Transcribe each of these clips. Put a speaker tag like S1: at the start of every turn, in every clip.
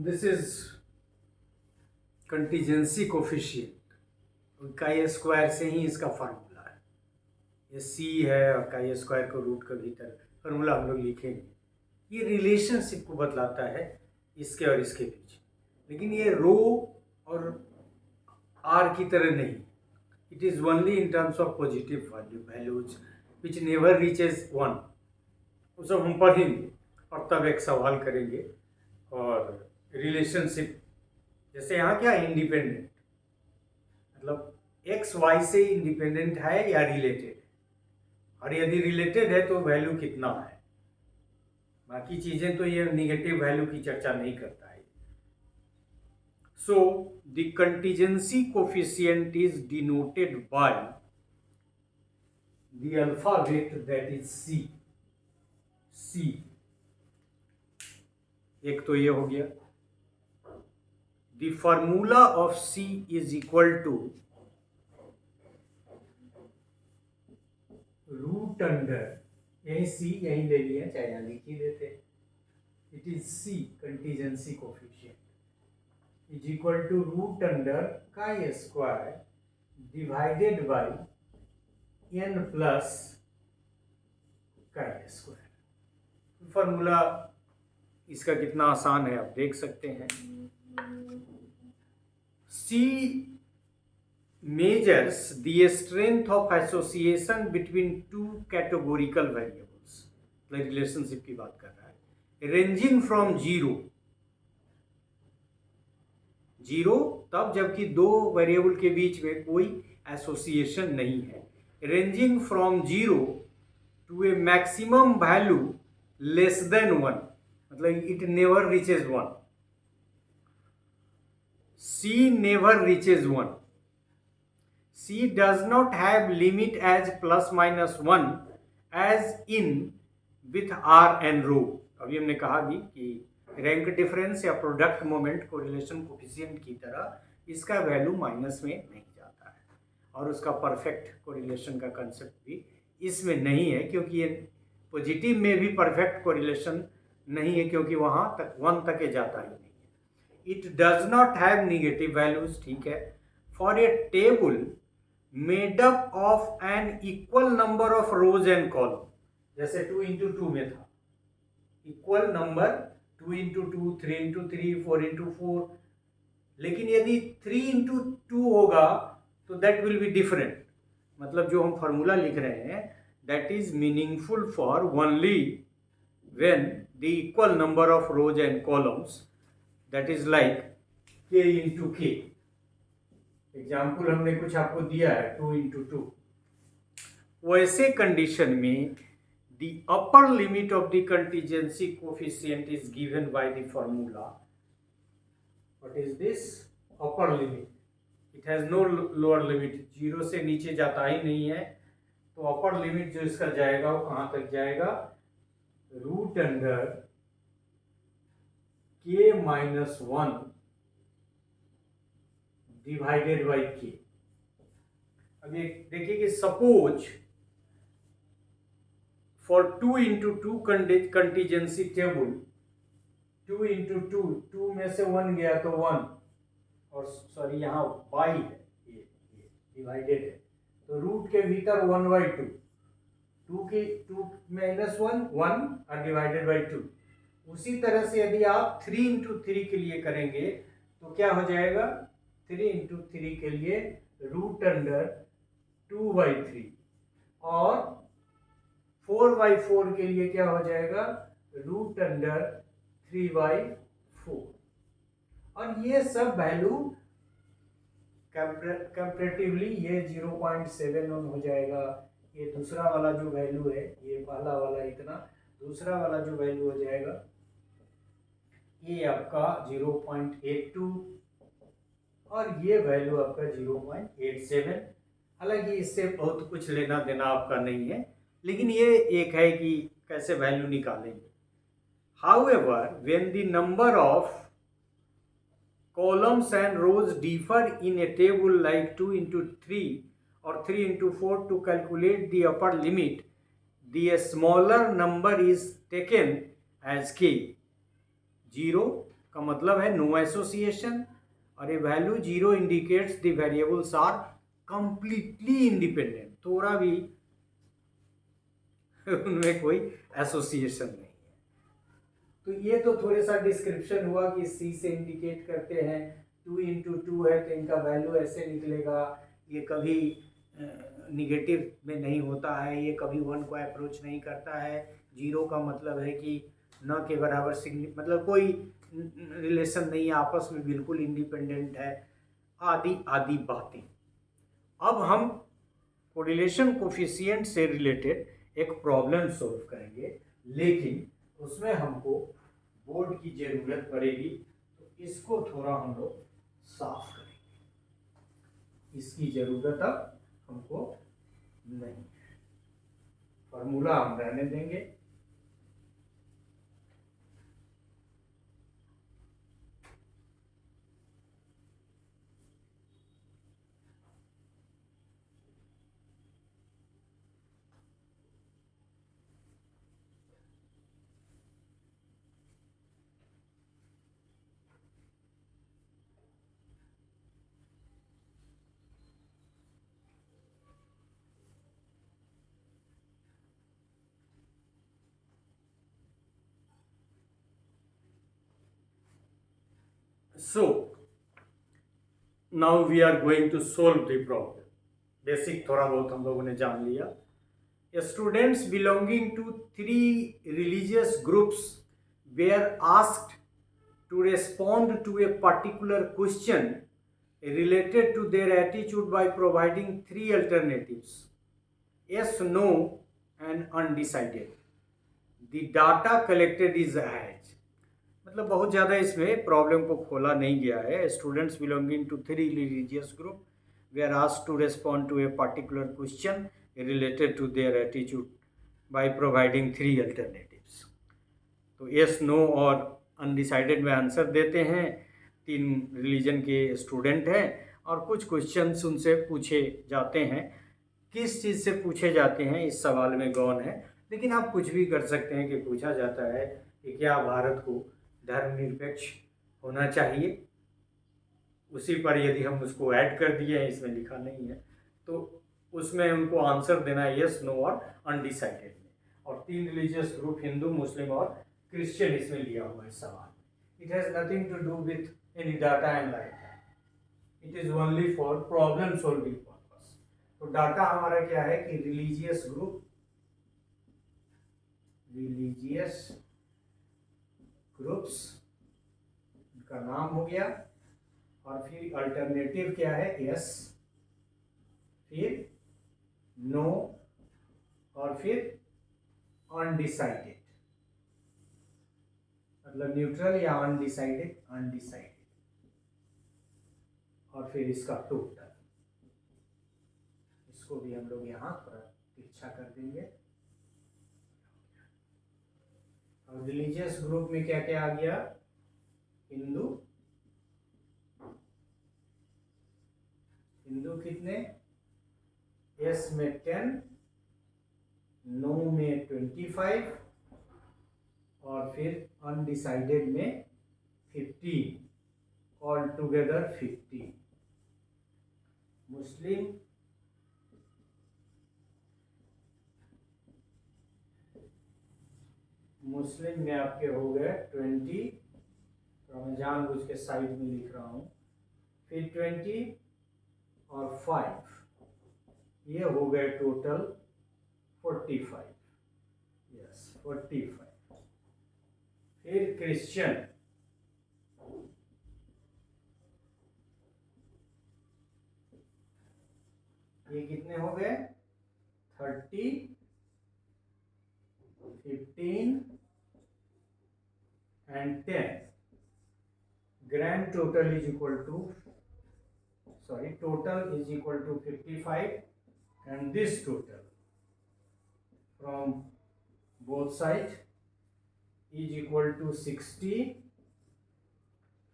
S1: This is contingency coefficient का ये square से ही इसका फार्मूला है। ये सी है और का ये स्क्वायर को रूट के भीतर फार्मूला हम लोग लिखेंगे। ये रिलेशनशिप को बतलाता है इसके और इसके बीच, लेकिन ये रो और आर की तरह नहीं। It is only in terms of positive values which never reaches one. वो सब हम पढ़ेंगे और तब एक सवाल करेंगे। और रिलेशनशिप जैसे यहाँ क्या इंडिपेंडेंट, मतलब एक्स वाई से इंडिपेंडेंट है या रिलेटेड है, और यदि रिलेटेड है तो वैल्यू कितना है। बाकी चीजें तो ये निगेटिव वैल्यू की चर्चा नहीं करता है। So the contingency coefficient is denoted by the alphabet that is C. C एक तो ये हो गया। The formula of C is equal to root under, यही C यही ले लिया, चाहे यहाँ लिख ही देते। It is C contingency coefficient is equal to root under का square divided by n plus का स्क्वायर। फॉर्मूला इसका कितना आसान है आप देख सकते हैं। C measures the strength of association between two categorical variables, like relationship की बात कर रहा है, ranging from जीरो तब जबकि दो वेरिएबल के बीच में कोई एसोसिएशन नहीं है, ranging from zero to a maximum value less than one, मतलब it never reaches one. C never reaches 1. C does not have limit as plus minus 1 as in with R and rho. अभी हमने कहा भी कि rank difference या product moment correlation coefficient की तरह इसका वैल्यू माइनस में नहीं जाता है, और उसका परफेक्ट कोरिलेशन का कंसेप्ट भी इसमें नहीं है, क्योंकि ये पॉजिटिव में भी परफेक्ट कोरिलेशन नहीं है, क्योंकि वहाँ तक 1 तक ये जाता ही नहीं। It does not have negative values, ठीक है। For a table made up of an equal number of rows and columns, जैसे 2 into 2 में था, equal number 2 into 2, 3 into 3, 4 into 4, लेकिन यदि 3 into 2 होगा तो that will be different। मतलब जो हम फॉर्मूला लिख रहे हैं that is meaningful for only when the equal number of rows and columns, that is like k into k। Example हमने कुछ आपको दिया है 2 into 2। वैसे कंडीशन में the upper limit of the contingency coefficient is given by the formula। what is this upper limit? it has no lower limit, zero से नीचे जाता ही नहीं है, तो अपर लिमिट जो इसका जाएगा वो कहां तक जाएगा, root under k minus 1 divided by k। अब ये देखिए कि suppose for 2 into 2 contingency table, 2 into 2, 2 में से 1 गया तो 1, और सॉरी यहाँ बाई है, ये डिवाइडेड है, तो रूट के भीतर 1/2, 2 की 2 माइनस 1 1 और डिवाइडेड बाई 2। उसी तरह से यदि आप 3 into 3 के लिए करेंगे तो क्या हो जाएगा, 3 into 3 के लिए रूट अंडर 2/3, और 4/4 के लिए क्या हो जाएगा, रूट अंडर 3/4। और ये सब वैल्यू कंपैरेटिवली ये 0.71 हो जाएगा। ये दूसरा वाला जो वैल्यू है, ये पहला वाला इतना, दूसरा वाला जो वैल्यू हो जाएगा ये आपका 0.82, और ये वैल्यू आपका 0.87। हालांकि इससे बहुत कुछ लेना देना आपका नहीं है, लेकिन ये एक है कि कैसे वैल्यू निकालेंगे। However when the number of columns and rows differ in a table like 2 into 3 or 3 into 4, to calculate the upper limit the smaller number is taken as k, 0 का मतलब है नो एसोसिएशन, और a value zero indicates the variables are completely independent, थोड़ा भी उनमें कोई association नहीं है। तो ये तो थोड़ा सा डिस्क्रिप्शन हुआ कि सी से इंडिकेट करते हैं, 2 × 2 है तो इनका वैल्यू ऐसे निकलेगा, ये कभी निगेटिव में नहीं होता है, ये कभी 1 को अप्रोच नहीं करता है, 0 का मतलब है कि न के बराबर मतलब कोई रिलेशन नहीं है, आपस में बिल्कुल इंडिपेंडेंट है, आदि आदि बातें। अब हम कोरिलेशन कोफिशिएंट से रिलेटेड एक प्रॉब्लम सॉल्व करेंगे, लेकिन उसमें हमको बोर्ड की जरूरत पड़ेगी, तो इसको थोड़ा हम लोग साफ करेंगे, इसकी जरूरत अब हमको नहीं है, फॉर्मूला हम रहने देंगे। So now we are going to solve the problem. Basic थोड़ा बहुत हम लोगों ने जान लिया। Students belonging to 3 religious groups were asked to respond to a particular question related to their attitude by providing 3 alternatives: yes, no, and undecided. The data collected is as, मतलब बहुत ज़्यादा इसमें प्रॉब्लम को खोला नहीं गया है। Students belonging to 3 religious group they are asked to respond to a particular question related to their attitude by providing 3 alternatives. तो यस, नो और अनडिसाइडेड में आंसर देते हैं, 3 रिलीजन के स्टूडेंट हैं और कुछ क्वेश्चंस उनसे पूछे जाते हैं। किस चीज़ से पूछे जाते हैं इस सवाल में गौन है, लेकिन आप कुछ भी कर सकते हैं कि पूछा जाता है कि क्या भारत को धर्मनिरपेक्ष होना चाहिए, उसी पर यदि हम उसको ऐड कर दिए हैं, इसमें लिखा नहीं है, तो उसमें उनको आंसर देना है यस, नो और अनडिसाइडेड में। और 3 रिलीजियस ग्रुप हिंदू, मुस्लिम और क्रिश्चियन इसमें लिया हुआ है सवाल। It has nothing to do with any data and like that, it is only for problem solving purpose. तो डाटा हमारा क्या है कि रिलीजियस ग्रुप, रिलीजियस ग्रुप्स का नाम हो गया, और फिर अल्टरनेटिव क्या है यस, फिर नो, और फिर अनडिसाइडेड, मतलब न्यूट्रल या अनडिसाइडेड, अनडिसाइडेड, और फिर इसका टोटल। इसको भी हम लोग यहाँ थोड़ा तिरछा कर देंगे। और रिलीजियस ग्रुप में क्या क्या आ गया, हिंदू, हिंदू कितने, यस में 10, नो में 25, और फिर अनडिसाइडेड में 15, ऑल टुगेदर 50। मुस्लिम, मुस्लिम में आपके हो गए 20, तो मैं जानबूझ के साइड में लिख रहा हूँ, फिर 20 और 5, ये हो गए टोटल 45, यस 45। फिर क्रिश्चियन, ये कितने हो गए, 30, 15 and 10. Grand total is equal to, total is equal to 55, and this total from both sides is equal to 60,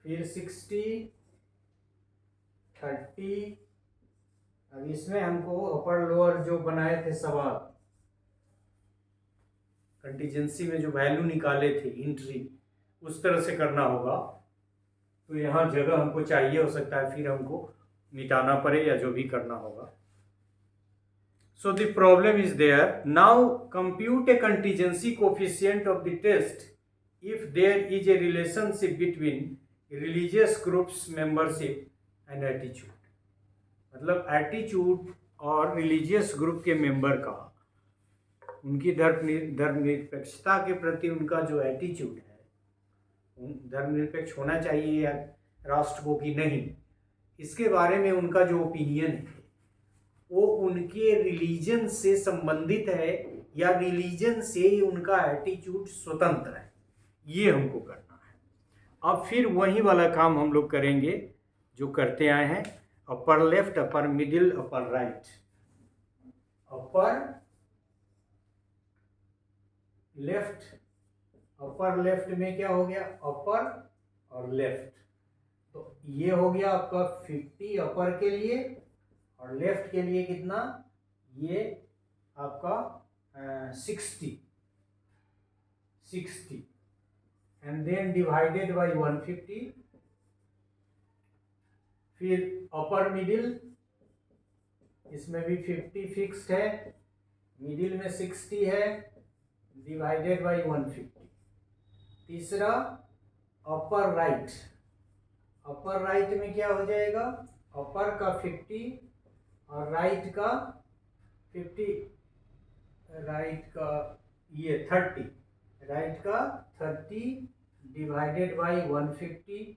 S1: फिर 60, 30। अब इसमें हमको अपर लोअर जो बनाए थे सवाल, कंटीजेंसी में जो वैल्यू निकाले थे एंट्री, उस तरह से करना होगा। तो यहाँ जगह हमको चाहिए, हो सकता है फिर हमको मिटाना पड़े या जो भी करना होगा। So the problem is there. Now compute a contingency coefficient of the test if there is a relationship between religious groups membership and attitude. मतलब एटीट्यूड और रिलीजियस ग्रुप के मेंबर का उनकी धर्मनिरपेक्षता के प्रति उनका जो एटीट्यूड है, धर्मनिरपेक्ष होना चाहिए या राष्ट्र को कि नहीं, इसके बारे में उनका जो ओपिनियन है वो उनके रिलीजन से संबंधित है या रिलीजन से ही उनका एटीट्यूड स्वतंत्र है, ये हमको करना है। अब फिर वही वाला काम हम लोग करेंगे जो करते आए हैं, upper left, upper middle, upper right. Upper left में क्या हो गया, अपर और लेफ्ट, तो ये हो गया आपका 50 अपर के लिए और लेफ्ट के लिए कितना, ये आपका 60 एंड देन डिवाइडेड बाय 150। फिर अपर मिडिल, इसमें भी 50 फिक्स्ड है, मिडिल में 60 है, डिवाइडेड बाय 150। तीसरा अपर राइट, अपर राइट में क्या हो जाएगा, अपर का 50 और राइट का 50, राइट का ये 30, राइट का 30 डिवाइडेड बाय 150।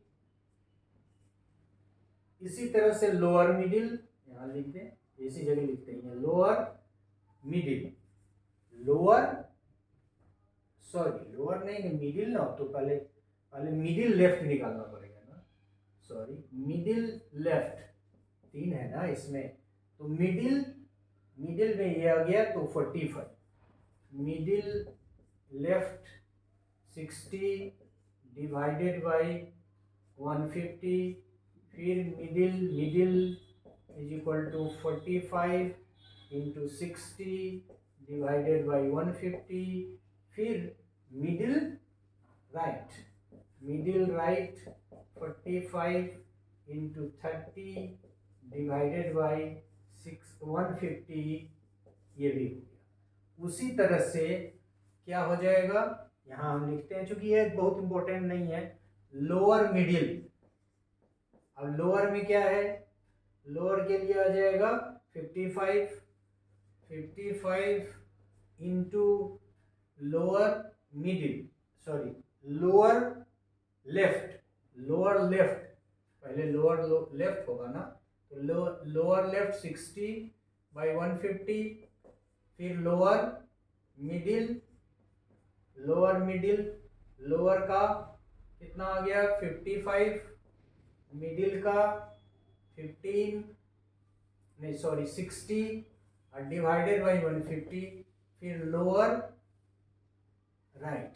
S1: इसी तरह से लोअर मिडिल, यहाँ लिख दें, इसी जगह लिखते हैं लोअर मिडिल, लोअर नहीं मिडिल ना, तो पहले मिडिल लेफ्ट निकालना पड़ेगा ना, सॉरी मिडिल लेफ्ट 3 है ना इसमें, तो मिडिल में ये आ गया तो 45, मिडिल लेफ्ट 60 डिवाइडेड बाय 150, फिर middle is equal to 45 into 60 divided by 150, फिर middle right 45 into 30 divided by 150, ये भी हो गया। उसी तरह से क्या हो जाएगा, यहाँ हम लिखते हैं, चूंकि ये बहुत इंपॉर्टेंट नहीं है, लोअर मिडिल। अब लोअर में क्या है, लोअर के लिए आ जाएगा 55 into lower middle, sorry lower left, पहले लोअर लेफ्ट होगा ना, तो लोअर लेफ्ट 60 बाय 150, फिर लोअर मिडिल, लोअर का कितना आ गया 55, मिडिल का 60 और डिवाइडेड बाय 150, फिर लोअर राइट,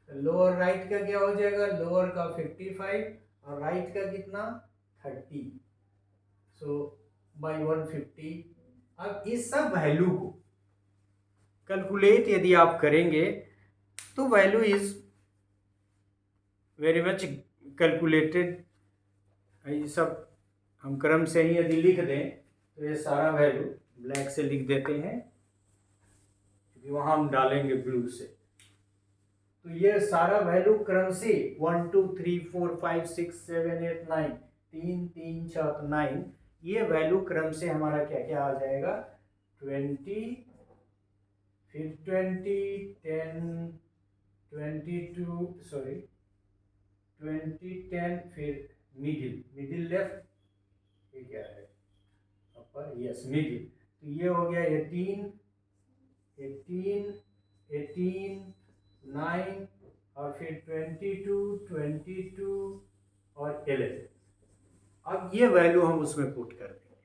S1: लोअर राइट का क्या हो जाएगा, लोअर का 55 और राइट का कितना 30, सो बाय 150। अब इस सब वैल्यू को कैलकुलेट यदि आप करेंगे तो value is very much calculated. ये सब हम क्रम से ही यदि लिख दें तो ये सारा वैल्यू ब्लैक से लिख देते हैं, क्योंकि वहाँ हम डालेंगे ब्लू से, तो ये सारा वैल्यू क्रम से 1 2 3 4 5 6 7 8 9, 3 3 6 9, ये वैल्यू क्रम से हमारा क्या क्या आ जाएगा, 20, फिर 20 10 22, सॉरी 20 10, फिर मिडिल लेफ्ट, ये क्या है अपर, यस मिडिल, तो ये हो गया 18 9 और फिर 22 और 11। अब ये वैल्यू हम उसमें पुट कर देंगे,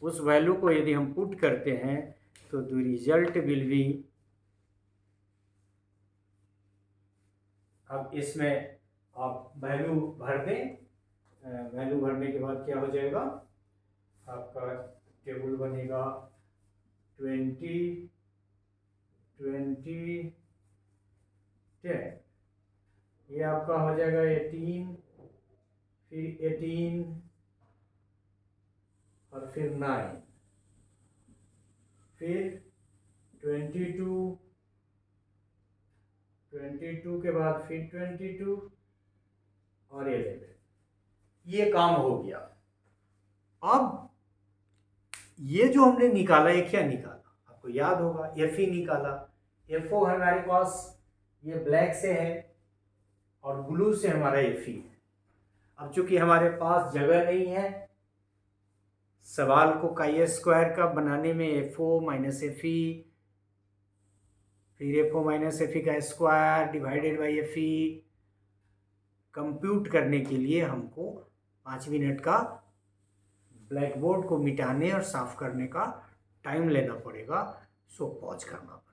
S1: उस वैल्यू को यदि हम पुट करते हैं तो द रिजल्ट विल बी, अब इसमें आप वैल्यू भर दें, वैल्यू भरने के बाद क्या हो जाएगा, आपका टेबल बनेगा 20 10, ये आपका हो जाएगा 18, फिर 18 और फिर 9, फिर 22, 22 के बाद फिर 22 और 11। ये काम हो गया। अब ये जो हमने निकाला, ये क्या निकाला आपको याद होगा, एफ ई निकाला। एफ ओ हमारे पास ये ब्लैक से है और ब्लू से हमारा एफ ई है। अब चूंकि हमारे पास जगह नहीं है सवाल को काई स्क्वायर का बनाने में, F O minus F E, फिर F O minus F E का square divided by F E compute करने के लिए हमको 5 मिनट का ब्लैक बोर्ड को मिटाने और साफ करने का टाइम लेना पड़ेगा। सो पॉज करना पड़ेगा।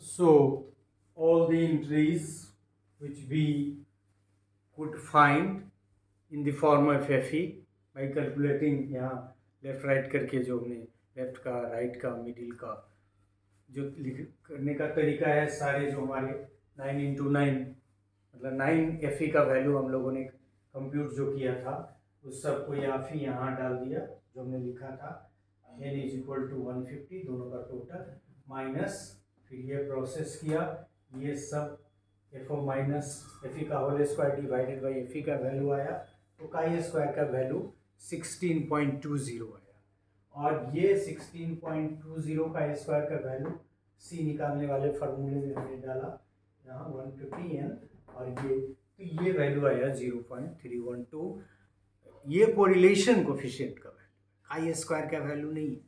S1: So all the entries which we could find in the form of FE by calculating, यहाँ लेफ्ट राइट करके जो हमने लेफ्ट का राइट का मिडिल का जो करने का तरीका है, सारे जो हमारे 9 इंटू 9 मतलब 9 FE का वैल्यू हम लोगों ने कंप्यूट जो किया था उस सबको यहाँ डाल दिया जो हमने लिखा था n इज इक्वल टू 150 दोनों का टोटल माइनस, फिर ये प्रोसेस किया, ये सब F O minus F E का whole square divided by F E का वैल्यू आया, तो काई स्क्वायर का वैल्यू 16.20 आया। और ये 16.20 का स्क्वायर का वैल्यू सी निकालने वाले फार्मूले में हमने डाला यहाँ 150n और ये, तो ये वैल्यू आया 0.312। ये कोरिलेशन कोफिशिएंट का वैल्यू, काई स्क्वायर का वैल्यू नहीं है,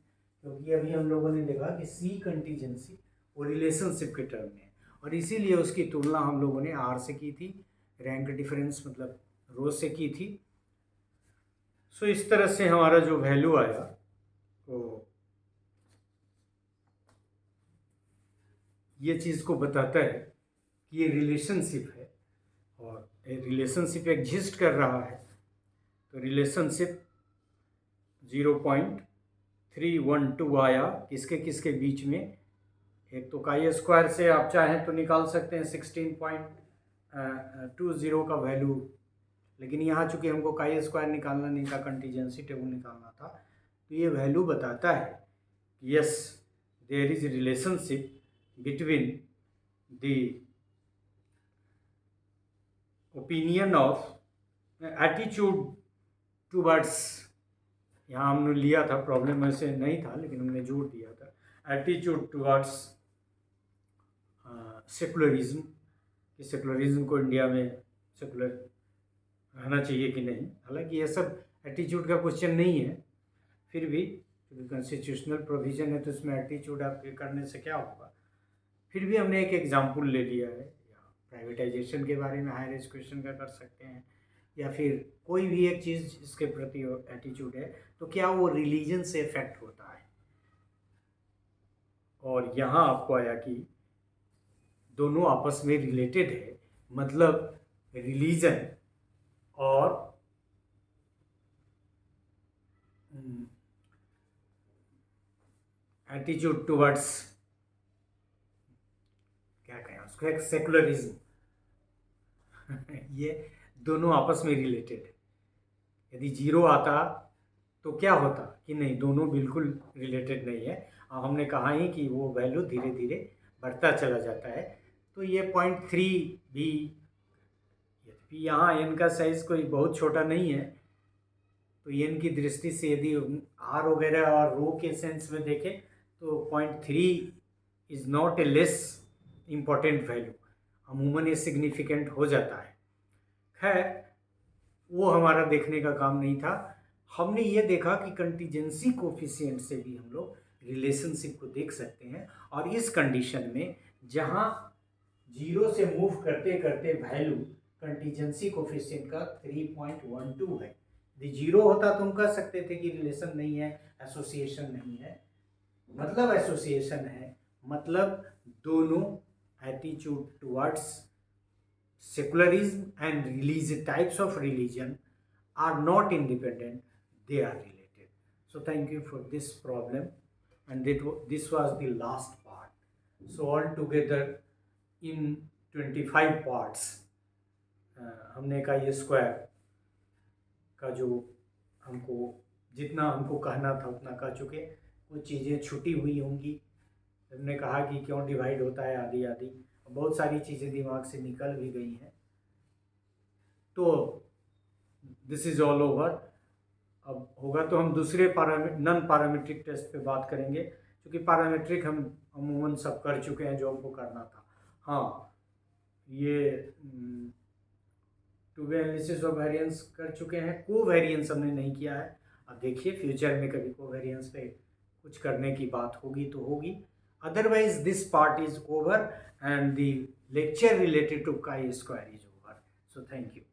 S1: क्योंकि अभी हम लोगों ने देखा कि सी कंटीजेंसी वो रिलेशनशिप के टर्म में है और इसीलिए उसकी तुलना हम लोगों ने आर से की थी, रैंक डिफरेंस मतलब रो से की थी। सो इस तरह से हमारा जो वैल्यू आया वो ये चीज़ को बताता है कि ये रिलेशनशिप है और रिलेशनशिप एग्जिस्ट कर रहा है। तो रिलेशनशिप 0.312 आया किसके किसके बीच में, एक तो काई स्क्वायर से आप चाहें तो निकाल सकते हैं 16.20 का वैल्यू, लेकिन यहाँ चूंकि हमको काई स्क्वायर निकालना नहीं था, कंटीजेंसी टेबल निकालना था, तो ये वैल्यू बताता है कि yes there is relationship between the opinion of attitude towards, यहाँ हमने लिया था, प्रॉब्लम ऐसे नहीं था लेकिन हमने जोड़ दिया था, एटीट्यूड टूवर्ड्स सेकुलरिज्म, कि सेकुलरिज्म को इंडिया में सेकुलर रहना चाहिए कि नहीं। हालांकि ये सब एटीट्यूड का क्वेश्चन नहीं है, फिर भी क्योंकि कॉन्स्टिट्यूशनल प्रोविजन है तो इसमें एटीट्यूड आपके करने से क्या होगा। फिर भी हमने एक एग्जाम्पल ले लिया है, या प्राइवेटाइजेशन के बारे में हायर एजुकेशन का कर सकते हैं, या फिर कोई भी एक चीज़ जिसके प्रति एटीट्यूड है तो क्या वो रिलीजन से इफेक्ट होता है। और यहाँ आपको आया कि दोनों आपस में रिलेटेड है, मतलब रिलीजन और एटीट्यूड टुवर्ड्स क्या कहें उसको, एक सेकुलरिज्म ये दोनों आपस में रिलेटेड है। यदि जीरो आता तो क्या होता कि नहीं, दोनों बिल्कुल रिलेटेड नहीं है। अब हमने कहा ही कि वो वैल्यू धीरे धीरे बढ़ता चला जाता है। तो ये 0.3 भी, यद्यपि यहाँ एन का साइज कोई बहुत छोटा नहीं है, तो एन की दृष्टि से यदि आर वगैरह और रो के सेंस में देखें तो 0.3 is not a less important value, अमूमन ये सिग्निफिकेंट हो जाता है। खैर वो हमारा देखने का काम नहीं था, हमने ये देखा कि कंटीजेंसी कोफिशिएंट से भी हम लोग रिलेशनशिप को देख सकते हैं। और इस कंडीशन में जहाँ जीरो से मूव करते करते वैल्यू कंटीजेंसी कोफिशिएंट का 3.12 है, यदि जीरो होता तो हम कह सकते थे कि रिलेशन नहीं है, एसोसिएशन नहीं है। मतलब एसोसिएशन है, मतलब दोनों attitude towards secularism and religion, types of religion are not independent, they are related. So thank you for this problem, and this was the last part. So altogether in 25 parts हमने कहा ये square का जो हमको जितना हमको कहना था उतना कह चुके। कुछ चीज़ें छुटी हुई होंगी, हमने कहा कि क्यों डिवाइड होता है आदि आदि, बहुत सारी चीज़ें दिमाग से निकल भी गई हैं। तो दिस इज़ ऑल ओवर। अब होगा तो हम दूसरे नॉन पैरामीट्रिक टेस्ट पे बात करेंगे, क्योंकि पैरामीट्रिक हम अमूमन सब कर चुके हैं जो हमको करना था। हाँ, ये two way analysis of variance कर चुके हैं, को वेरिएंस हमने नहीं किया है। अब देखिए फ्यूचर में कभी को वेरिएंस पे कुछ करने की बात होगी तो होगी। Otherwise this part is over and the lecture related to chi square is over. So thank you.